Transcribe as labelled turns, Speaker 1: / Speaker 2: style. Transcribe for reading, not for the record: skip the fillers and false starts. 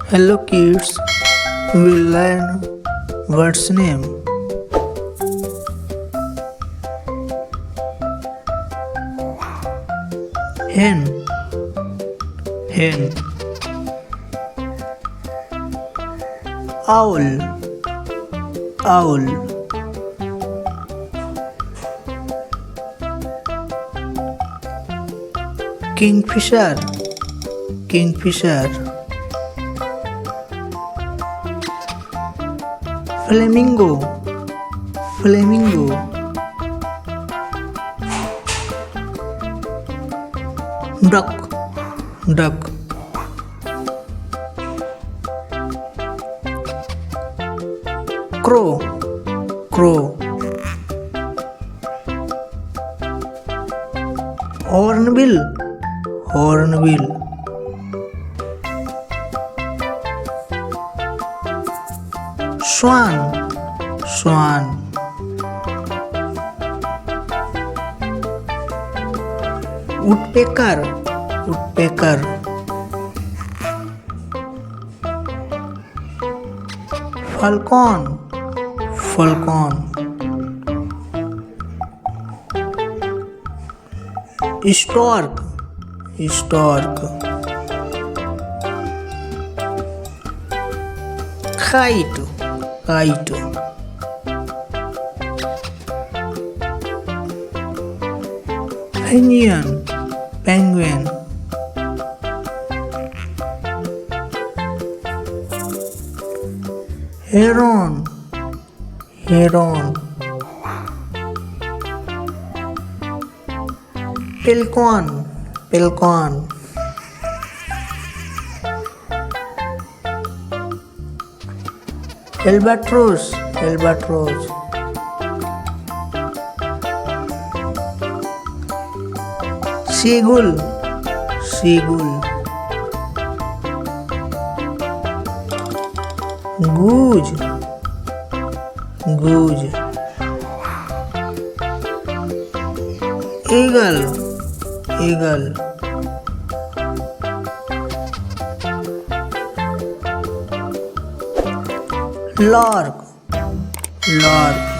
Speaker 1: Hello kids, we will learn word's name. Hen, hen. Owl, owl. Kingfisher, kingfisher. Flamingo, flamingo. Duck, duck. Crow, crow. Hornbill, hornbill. Swan, swan. Woodpecker, woodpecker. Falcon, falcon. Stork, stork. Kite, kite. Penguin, penguin. Heron, heron. Pelican, pelican. Albatross, albatross. Seagull, seagull. Goose, goose. Eagle, eagle. Lark, lark.